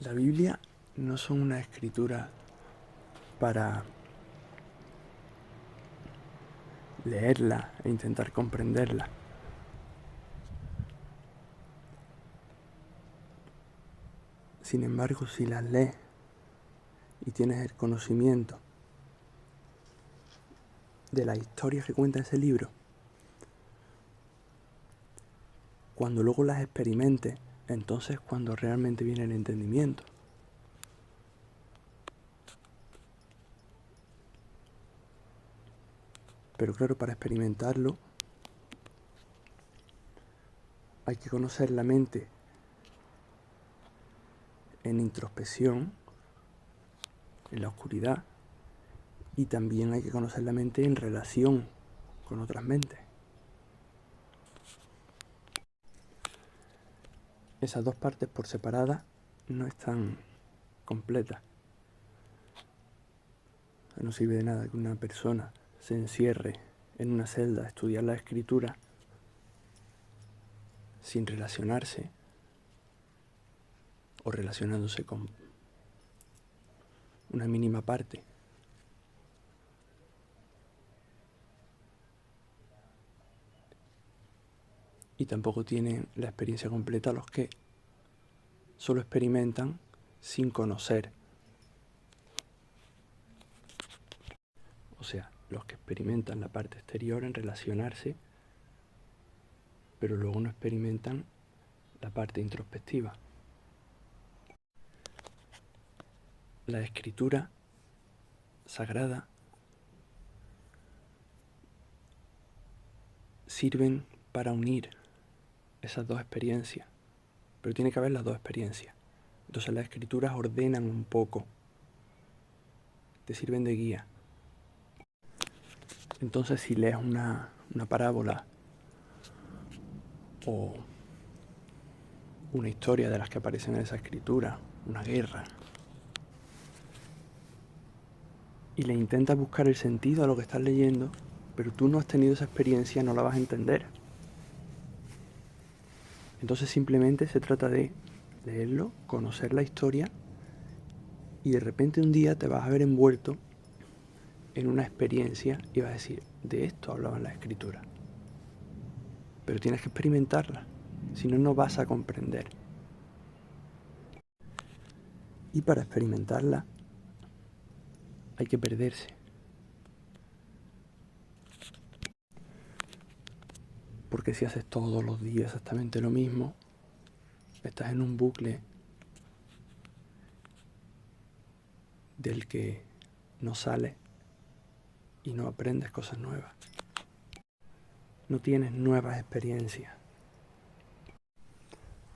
La Biblia no son una escritura para leerla e intentar comprenderla. Sin embargo, si las lees y tienes el conocimiento de la historia que cuenta ese libro, cuando luego las experimentes, entonces cuando realmente viene el entendimiento. Pero claro, para experimentarlo hay que conocer la mente en introspección, en la oscuridad, y también hay que conocer la mente en relación con otras mentes. Esas dos partes por separada no están completas. No sirve de nada que una persona se encierre en una celda a estudiar la escritura sin relacionarse o relacionándose con una mínima parte. Y tampoco tienen la experiencia completa los que solo experimentan sin conocer. O sea, los que experimentan la parte exterior en relacionarse, pero luego no experimentan la parte introspectiva. La escritura sagrada sirven para unir esas dos experiencias, pero tiene que haber las dos experiencias. Entonces las escrituras ordenan un poco, te sirven de guía. Entonces si lees una parábola o una historia de las que aparecen en esa escritura, una guerra, y le intentas buscar el sentido a lo que estás leyendo, pero tú no has tenido esa experiencia, no la vas a entender. Entonces simplemente se trata de leerlo, conocer la historia, y de repente un día te vas a ver envuelto en una experiencia y vas a decir, de esto hablaban las escrituras. Pero tienes que experimentarla, si no, no vas a comprender. Y para experimentarla hay que perderse. Porque si haces todos los días exactamente lo mismo, estás en un bucle del que no sales y no aprendes cosas nuevas. No tienes nuevas experiencias.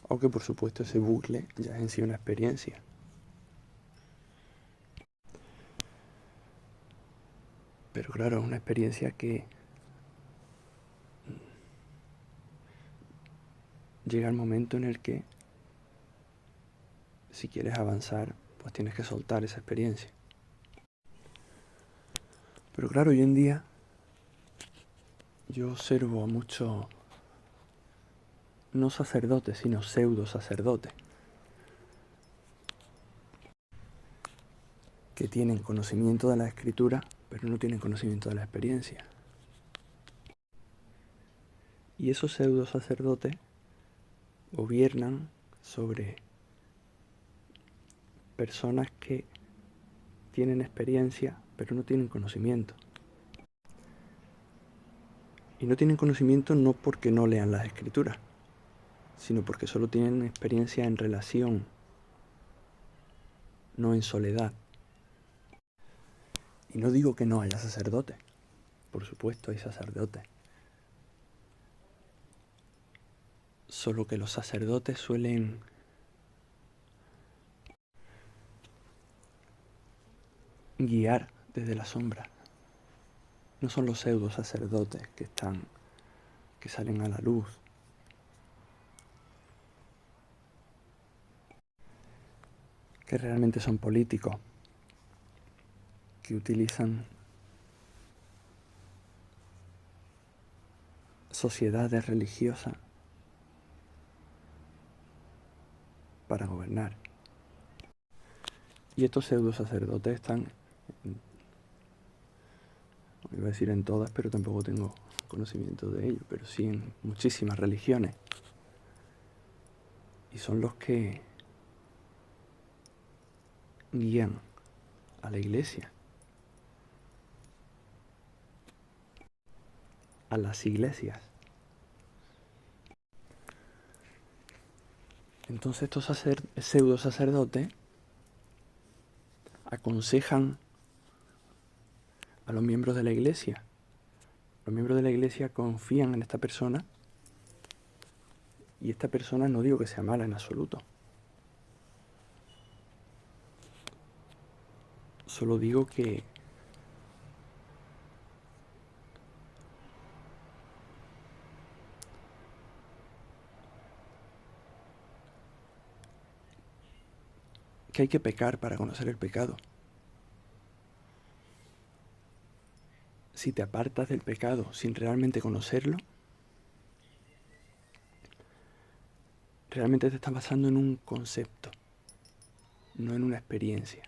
Aunque por supuesto ese bucle ya es en sí una experiencia. Pero claro, es una experiencia que llega el momento en el que si quieres avanzar, pues tienes que soltar esa experiencia. Pero claro, hoy en día yo observo a muchos, no sacerdotes, sino pseudo sacerdotes, que tienen conocimiento de la escritura, pero no tienen conocimiento de la experiencia. Y esos pseudo sacerdotes gobiernan sobre personas que tienen experiencia, pero no tienen conocimiento. Y no tienen conocimiento no porque no lean las escrituras, sino porque solo tienen experiencia en relación, no en soledad. Y no digo que no haya sacerdotes, por supuesto hay sacerdotes. Solo que los sacerdotes suelen guiar desde la sombra. No son los pseudo sacerdotes que salen a la luz. Que realmente son políticos, que utilizan sociedades religiosas para gobernar. Y estos pseudo sacerdotes están, no iba a decir en todas, pero tampoco tengo conocimiento de ello, pero sí en muchísimas religiones. Y son los que guían a la iglesia, a las iglesias. Entonces estos pseudo sacerdotes aconsejan a los miembros de la iglesia. Los miembros de la iglesia confían en esta persona y esta persona no digo que sea mala en absoluto. Solo digo que hay que pecar para conocer el pecado. Si te apartas del pecado sin realmente conocerlo, realmente te estás basando en un concepto, no en una experiencia.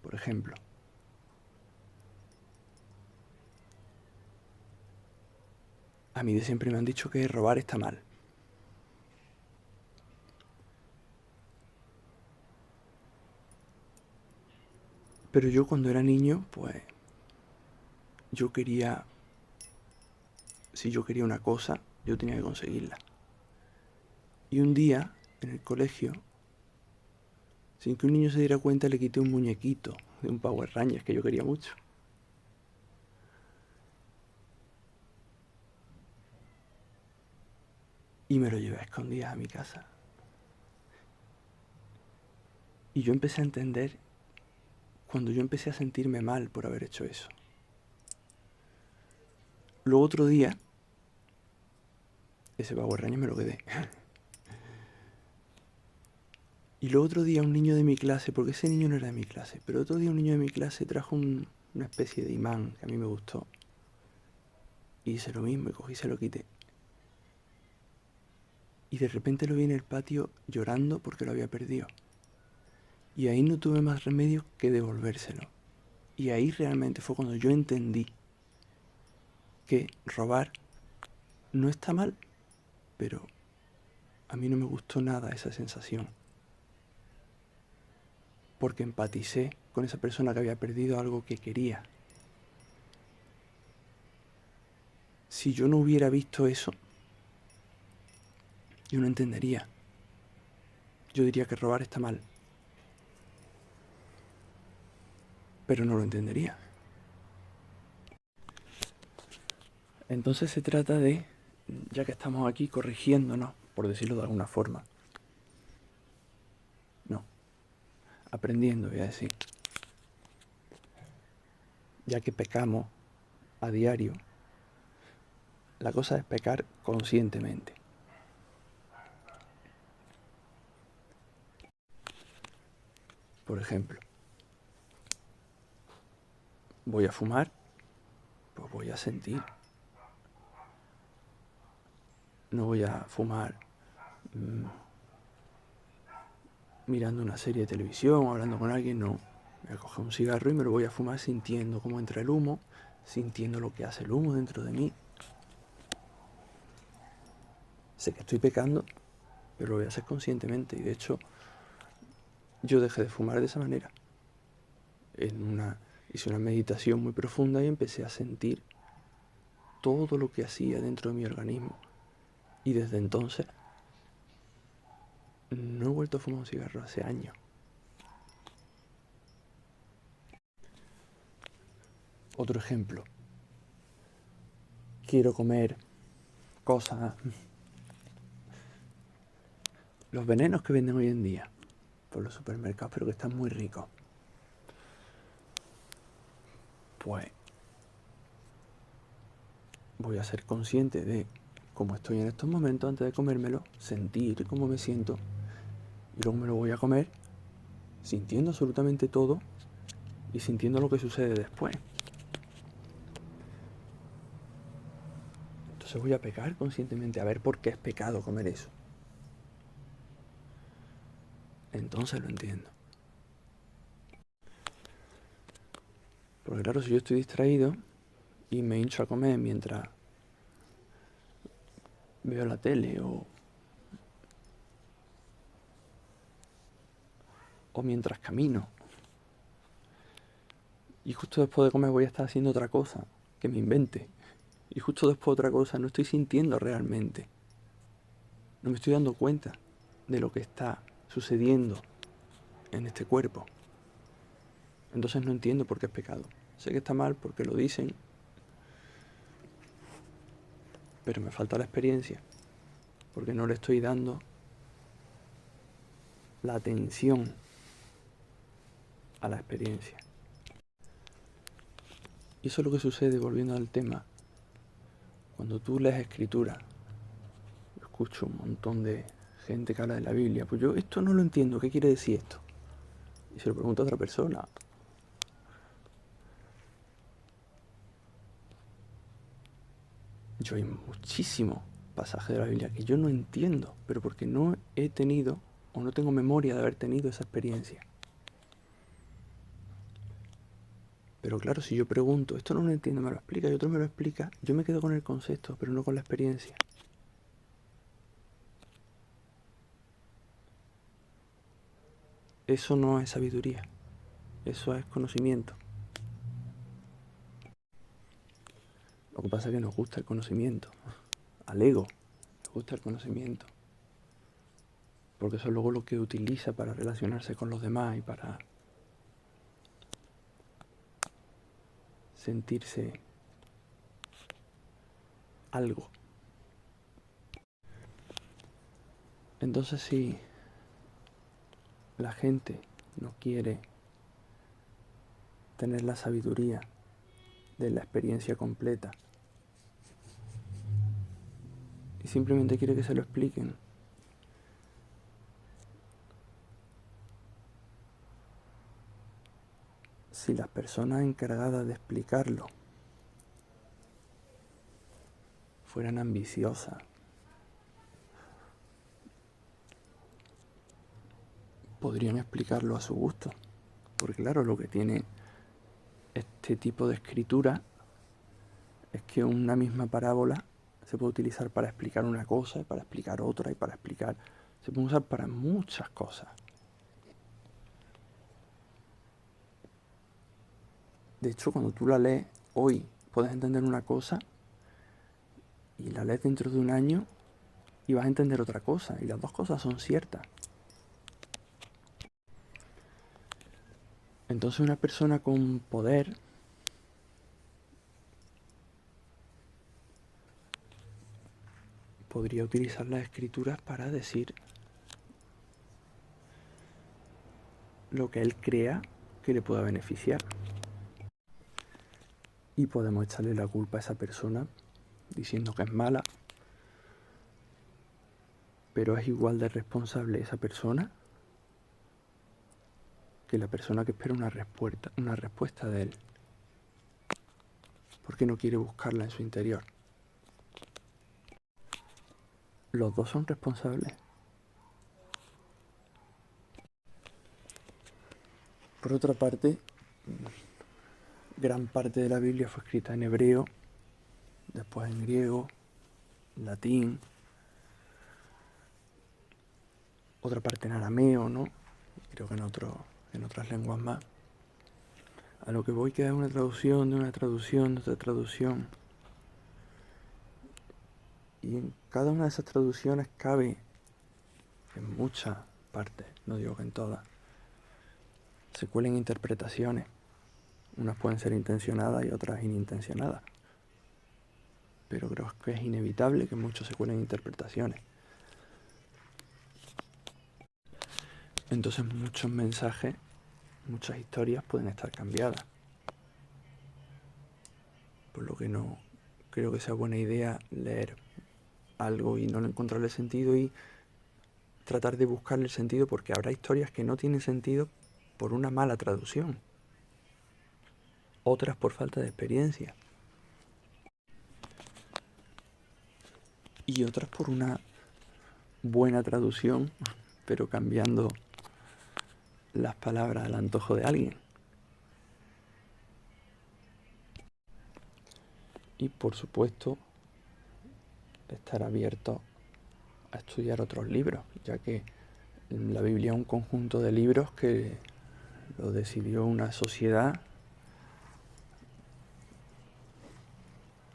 Por ejemplo, a mí de siempre me han dicho que robar está mal. Pero yo cuando era niño, pues yo quería, si yo quería una cosa, yo tenía que conseguirla. Y un día, en el colegio, sin que un niño se diera cuenta, le quité un muñequito de un Power Rangers que yo quería mucho. Y me lo llevé a escondidas a mi casa. Y yo empecé a entender cuando yo empecé a sentirme mal por haber hecho eso. Luego otro día, ese Power Rangers me lo quedé. Y luego otro día un niño de mi clase, porque ese niño no era de mi clase, pero otro día un niño de mi clase trajo una especie de imán que a mí me gustó. Y hice lo mismo y cogí y se lo quité. Y de repente lo vi en el patio llorando porque lo había perdido. Y ahí no tuve más remedio que devolvérselo. Y ahí realmente fue cuando yo entendí que robar no está mal, pero a mí no me gustó nada esa sensación. Porque empaticé con esa persona que había perdido algo que quería. Si yo no hubiera visto eso, yo no entendería. Yo diría que robar está mal. Pero no lo entendería. Entonces se trata de, ya que estamos aquí corrigiéndonos, por decirlo de alguna forma, no, aprendiendo, voy a decir, ya que pecamos a diario, la cosa es pecar conscientemente. Por ejemplo, voy a fumar, pues voy a sentir. No voy a fumar mirando una serie de televisión o hablando con alguien, no. Voy a coger un cigarro y me lo voy a fumar sintiendo cómo entra el humo, sintiendo lo que hace el humo dentro de mí. Sé que estoy pecando, pero lo voy a hacer conscientemente. Y de hecho, yo dejé de fumar de esa manera. Hice una meditación muy profunda y empecé a sentir todo lo que hacía dentro de mi organismo. Y desde entonces no he vuelto a fumar un cigarro hace años. Otro ejemplo. Quiero comer cosas. Los venenos que venden hoy en día por los supermercados, pero que están muy ricos. Pues voy a ser consciente de cómo estoy en estos momentos antes de comérmelo, sentir cómo me siento y luego me lo voy a comer sintiendo absolutamente todo y sintiendo lo que sucede después. Entonces voy a pecar conscientemente, a ver por qué es pecado comer eso. Entonces lo entiendo. Porque claro, si yo estoy distraído y me hincho a comer mientras veo la tele o mientras camino, y justo después de comer voy a estar haciendo otra cosa que me invente, y justo después otra cosa, no estoy sintiendo realmente, no me estoy dando cuenta de lo que está sucediendo en este cuerpo. Entonces no entiendo por qué es pecado. Sé que está mal porque lo dicen, pero me falta la experiencia, porque no le estoy dando la atención a la experiencia. Y eso es lo que sucede, volviendo al tema, cuando tú lees escritura. Yo escucho un montón de gente que habla de la Biblia, pues yo esto no lo entiendo, ¿qué quiere decir esto? Y se lo pregunto a otra persona. Yo hay muchísimos pasajes de la Biblia que yo no entiendo, pero porque no he tenido o no tengo memoria de haber tenido esa experiencia. Pero claro, si yo pregunto, esto no lo entiendo, me lo explica y otro me lo explica, yo me quedo con el concepto, pero no con la experiencia. Eso no es sabiduría, eso es conocimiento. Lo que pasa es que nos gusta el conocimiento, al ego nos gusta el conocimiento, porque eso es luego lo que utiliza para relacionarse con los demás y para sentirse algo. Entonces si la gente no quiere tener la sabiduría de la experiencia completa y simplemente quiere que se lo expliquen, si las personas encargadas de explicarlo fueran ambiciosas, podrían explicarlo a su gusto. Porque claro, lo que tiene este tipo de escritura es que una misma parábola se puede utilizar para explicar una cosa, y para explicar otra, y para explicar... Se puede usar para muchas cosas. De hecho, cuando tú la lees hoy, puedes entender una cosa, y la lees dentro de un año, y vas a entender otra cosa, y las dos cosas son ciertas. Entonces una persona con poder podría utilizar las escrituras para decir lo que él crea que le pueda beneficiar. Y podemos echarle la culpa a esa persona diciendo que es mala, pero es igual de responsable esa persona que la persona que espera una respuesta de él, porque no quiere buscarla en su interior. Los dos son responsables. Por otra parte, gran parte de la Biblia fue escrita en hebreo, después en griego, latín, otra parte en arameo, ¿no? Creo que en otras lenguas más. A lo que voy queda una traducción, de una traducción, de otra traducción. Y en cada una de esas traducciones cabe, en muchas partes, no digo que en todas, se cuelen interpretaciones. Unas pueden ser intencionadas y otras inintencionadas. Pero creo que es inevitable que muchos se cuelen interpretaciones. Entonces muchos mensajes, muchas historias pueden estar cambiadas. Por lo que no creo que sea buena idea leer algo y no encontrarle sentido y tratar de buscarle el sentido, porque habrá historias que no tienen sentido por una mala traducción, otras por falta de experiencia y otras por una buena traducción, pero cambiando las palabras al antojo de alguien. Y por supuesto, estar abierto a estudiar otros libros, ya que la Biblia es un conjunto de libros que lo decidió una sociedad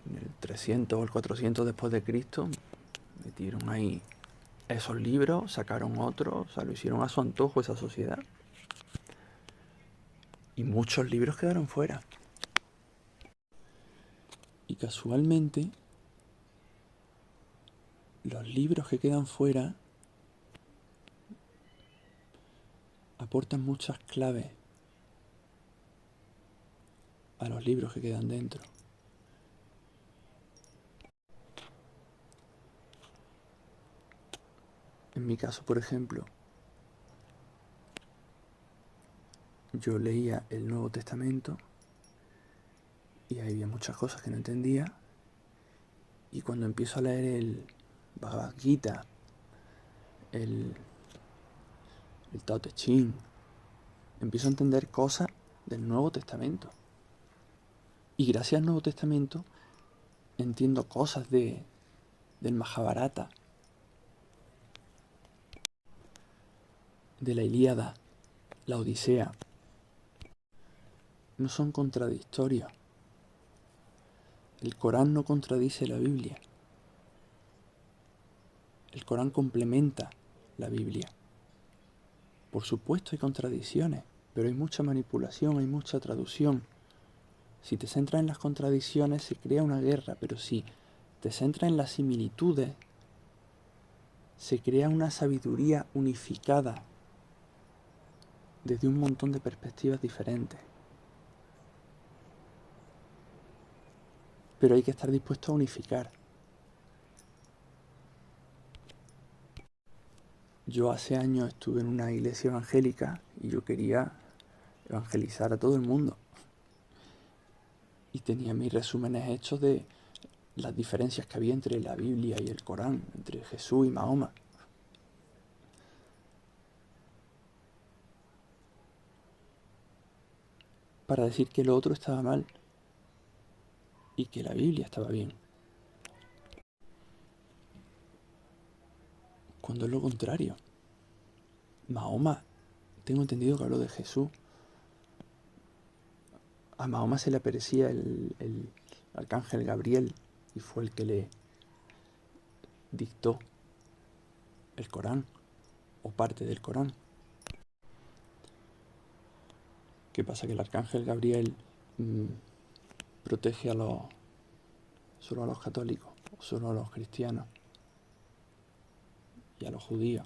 en el 300 o el 400 después de Cristo. Metieron ahí esos libros, sacaron otros, o sea, lo hicieron a su antojo esa sociedad. Y muchos libros quedaron fuera. Y casualmente, los libros que quedan fuera aportan muchas claves a los libros que quedan dentro. En mi caso, por ejemplo, yo leía el Nuevo Testamento y ahí había muchas cosas que no entendía. Y cuando empiezo a leer el Bhagavad Gita, el Tao Te Ching, empiezo a entender cosas del Nuevo Testamento. Y gracias al Nuevo Testamento entiendo cosas del Mahabharata, de la Ilíada, la Odisea. No son contradictorios. El Corán no contradice la Biblia. El Corán complementa la Biblia. Por supuesto hay contradicciones, pero hay mucha manipulación, hay mucha traducción. Si te centras en las contradicciones se crea una guerra, pero si te centras en las similitudes, se crea una sabiduría unificada desde un montón de perspectivas diferentes. Pero hay que estar dispuesto a unificar. Yo hace años estuve en una iglesia evangélica y yo quería evangelizar a todo el mundo. Y tenía mis resúmenes hechos de las diferencias que había entre la Biblia y el Corán, entre Jesús y Mahoma. Para decir que lo otro estaba mal y que la Biblia estaba bien. Cuando es lo contrario. Mahoma, tengo entendido que habló de Jesús. A Mahoma se le aparecía el arcángel Gabriel y fue el que le dictó el Corán o parte del Corán. ¿Qué pasa? Que el arcángel Gabriel protege solo a los católicos, o solo a los cristianos y a los judíos.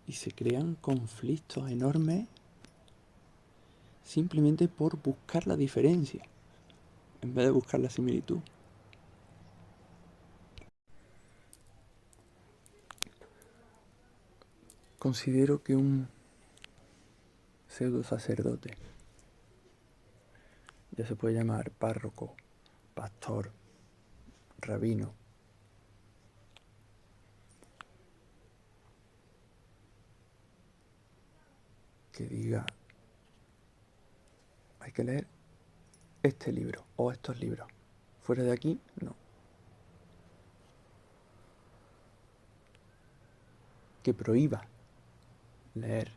Y se crean conflictos enormes simplemente por buscar la diferencia, en vez de buscar la similitud. Considero que un pseudo sacerdote, ya se puede llamar párroco, pastor, rabino, que diga, hay que leer este libro o estos libros. Fuera de aquí, no. Que prohíba leer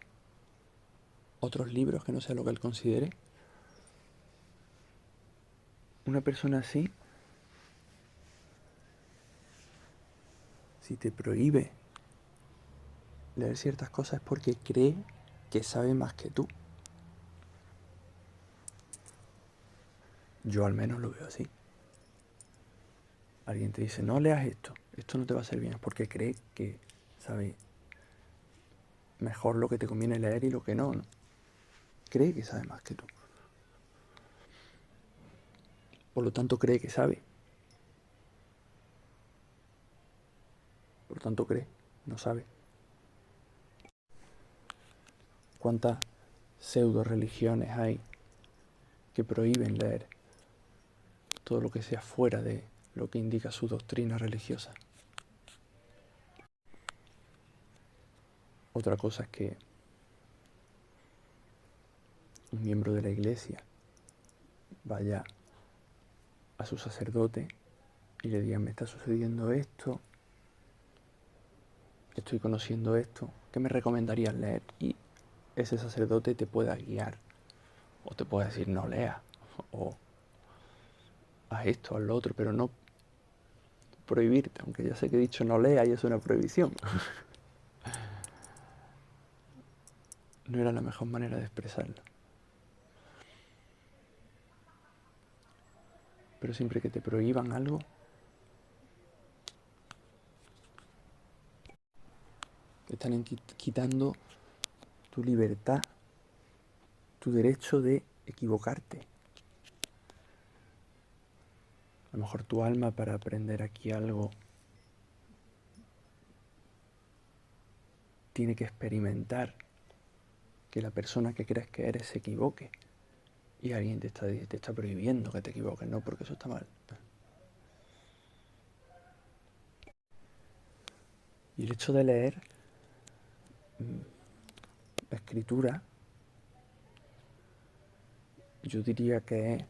otros libros que no sea lo que él considere. Una persona así, si te prohíbe leer ciertas cosas es porque cree que sabe más que tú. Yo al menos lo veo así. Alguien te dice, no leas esto no te va a hacer bien, es porque cree que sabe mejor lo que te conviene leer y lo que no, ¿no? Cree que sabe más que tú. Por lo tanto cree que sabe. Por lo tanto cree, no sabe. ¿Cuántas pseudo religiones hay que prohíben leer todo lo que sea fuera de lo que indica su doctrina religiosa? Otra cosa es que un miembro de la iglesia vaya a su sacerdote y le diga, me está sucediendo esto, estoy conociendo esto, ¿qué me recomendarías leer? Y ese sacerdote te pueda guiar, o te pueda decir, no leas, o haz esto, haz lo otro, pero no prohibirte, aunque ya sé que he dicho no leas y es una prohibición. No era la mejor manera de expresarlo. Pero siempre que te prohíban algo, te están quitando tu libertad, tu derecho de equivocarte. A lo mejor tu alma, para aprender aquí algo, tiene que experimentar que la persona que crees que eres se equivoque. Y alguien te está prohibiendo que te equivoques, ¿no? Porque eso está mal. Y el hecho de leer la escritura, yo diría que es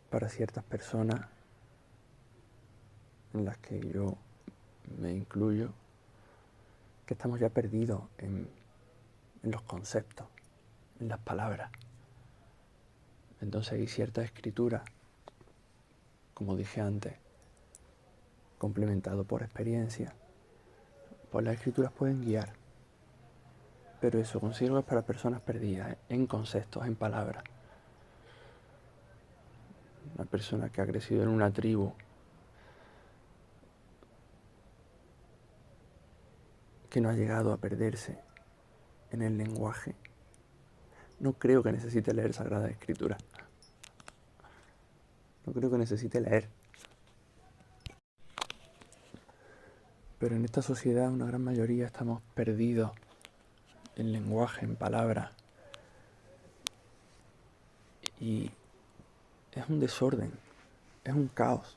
para ciertas personas, en las que yo me incluyo, que estamos ya perdidos en los conceptos, en las palabras. Entonces hay cierta escritura, como dije antes, complementado por experiencia, pues las escrituras pueden guiar. Pero eso considero que es para personas perdidas, en conceptos, en palabras. Una persona que ha crecido en una tribu, que no ha llegado a perderse en el lenguaje, no creo que necesite leer Sagrada Escritura. No creo que necesite leer. Pero en esta sociedad una gran mayoría estamos perdidos en lenguaje, en palabras. Y es un desorden, es un caos.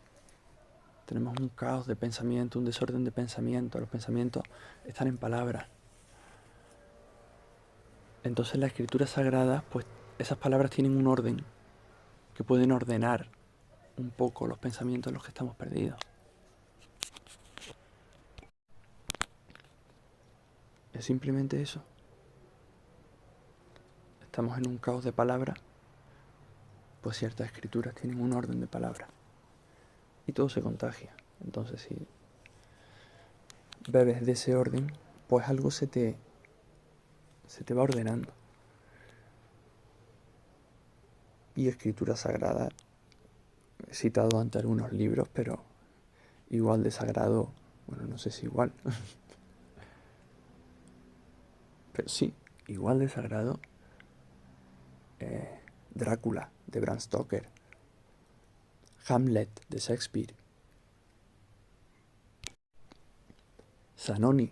Tenemos un caos de pensamiento, un desorden de pensamiento. Los pensamientos están en palabras. Entonces las escrituras sagradas, pues esas palabras tienen un orden que pueden ordenar un poco los pensamientos en los que estamos perdidos. Es simplemente eso. Estamos en un caos de palabras, pues ciertas escrituras tienen un orden de palabras. Y todo se contagia. Entonces si bebes de ese orden, pues algo se te va ordenando. Y escritura sagrada, he citado antes algunos libros, pero igual de sagrado, bueno, no sé si igual, pero sí, igual de sagrado, Drácula, de Bram Stoker, Hamlet, de Shakespeare, Zanoni.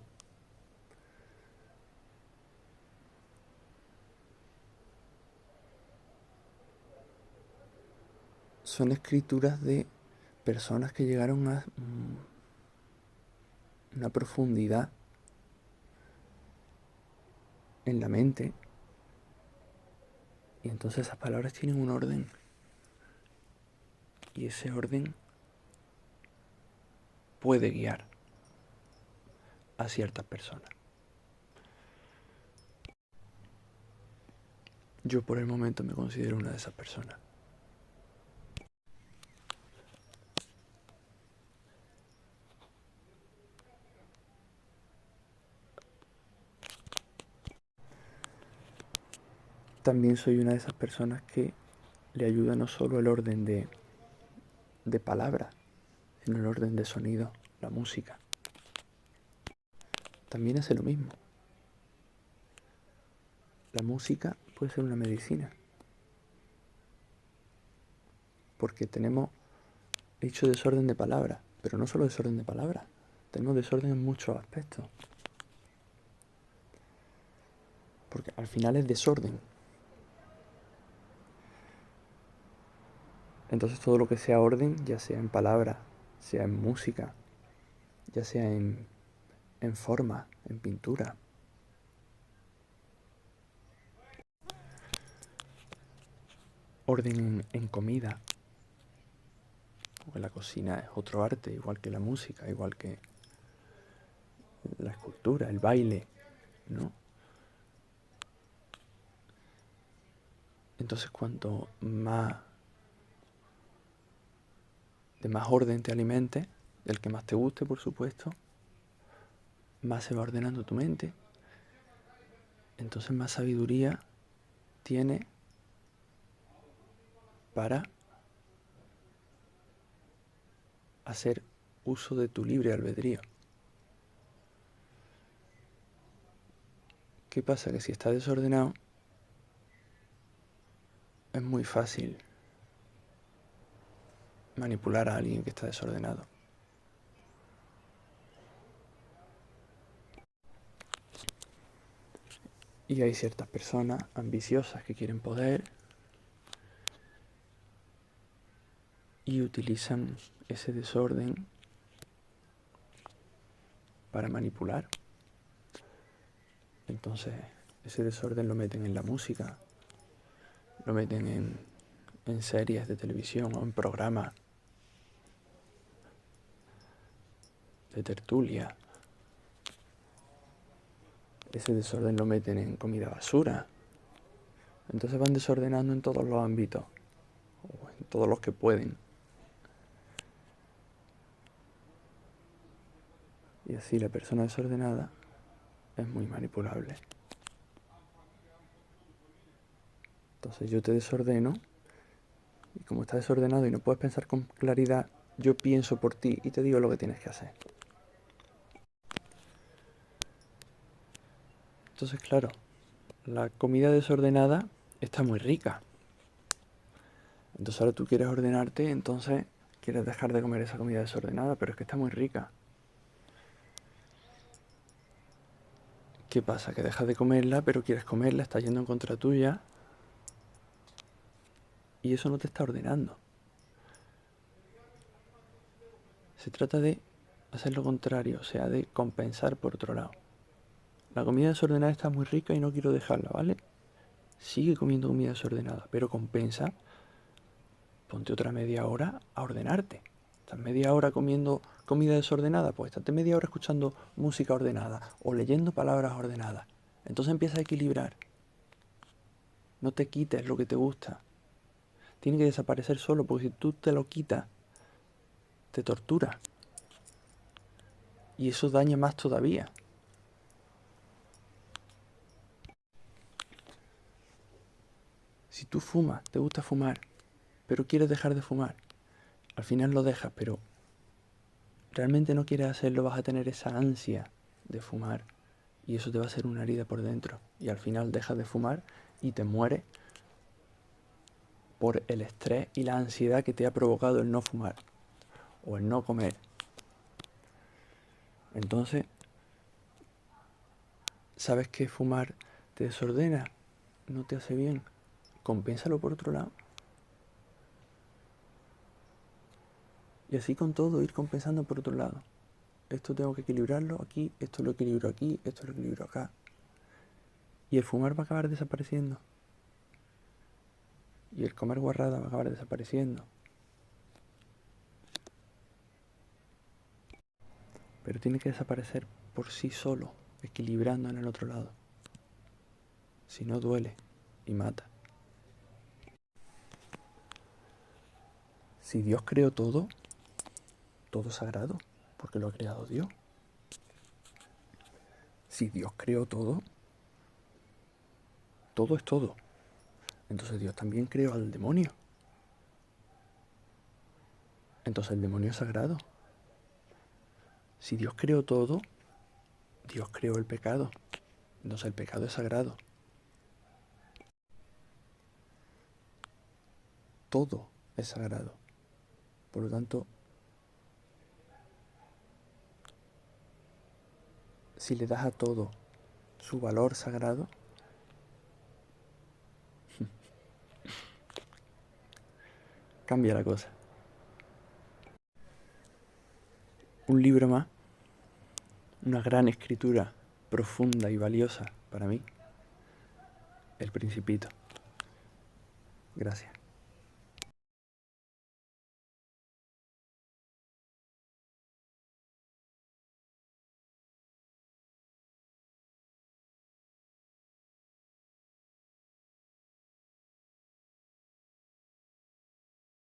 Son escrituras de personas que llegaron a una profundidad en la mente, y entonces esas palabras tienen un orden, y ese orden puede guiar a ciertas personas. Yo por el momento me considero una de esas personas. También soy una de esas personas que le ayuda no solo el orden de palabras, sino el orden de sonido, la música. También hace lo mismo. La música puede ser una medicina, porque tenemos dicho desorden de palabras, pero no solo desorden de palabras, tenemos desorden en muchos aspectos. Porque al final es desorden. Entonces todo lo que sea orden, ya sea en palabras, sea en música, ya sea en forma, en pintura, orden en comida o en la cocina es otro arte, igual que la música, igual que la escultura, el baile, ¿no? Entonces, cuanto más de más orden te alimentes, del que más te guste, por supuesto, más se va ordenando tu mente. Entonces más sabiduría tiene para hacer uso de tu libre albedrío. ¿Qué pasa? Que si está desordenado, es muy fácil manipular a alguien que está desordenado. Y hay ciertas personas ambiciosas que quieren poder y utilizan ese desorden para manipular. Entonces, ese desorden lo meten en la música, lo meten en series de televisión o en programas de tertulia. Ese desorden lo meten en comida basura. Entonces van desordenando en todos los ámbitos, o en todos los que pueden. Y así la persona desordenada es muy manipulable. Entonces yo te desordeno, y como estás desordenado y no puedes pensar con claridad, yo pienso por ti y te digo lo que tienes que hacer. Entonces, claro, la comida desordenada está muy rica. Entonces ahora tú quieres ordenarte, entonces quieres dejar de comer esa comida desordenada, pero es que está muy rica. ¿Qué pasa? Que dejas de comerla, pero quieres comerla, estás yendo en contra tuya y eso no te está ordenando. Se trata de hacer lo contrario, o sea, de compensar por otro lado. La comida desordenada está muy rica y no quiero dejarla, ¿vale? Sigue comiendo comida desordenada, pero compensa. Ponte otra media hora a ordenarte. Estás media hora comiendo comida desordenada, pues estate media hora escuchando música ordenada o leyendo palabras ordenadas. Entonces empieza a equilibrar. No te quites lo que te gusta. Tiene que desaparecer solo, porque si tú te lo quitas, te tortura. Y eso daña más todavía. Si tú fumas, te gusta fumar, pero quieres dejar de fumar, al final lo dejas, pero realmente no quieres hacerlo, vas a tener esa ansia de fumar y eso te va a hacer una herida por dentro. Y al final dejas de fumar y te mueres por el estrés y la ansiedad que te ha provocado el no fumar o el no comer. Entonces, sabes que fumar te desordena, no te hace bien. Compénsalo por otro lado. Y así con todo, ir compensando por otro lado. Esto tengo que equilibrarlo aquí, esto lo equilibro aquí, esto lo equilibro acá. Y el fumar va a acabar desapareciendo. Y el comer guarrada va a acabar desapareciendo. Pero tiene que desaparecer por sí solo, equilibrando en el otro lado. Si no, duele y mata. Si Dios creó todo, todo es sagrado, porque lo ha creado Dios. Si Dios creó todo, todo es todo. Entonces Dios también creó al demonio. Entonces el demonio es sagrado. Si Dios creó todo, Dios creó el pecado. Entonces el pecado es sagrado. Todo es sagrado. Por lo tanto, si le das a todo su valor sagrado, cambia la cosa. Un libro más, una gran escritura profunda y valiosa para mí, El Principito. Gracias.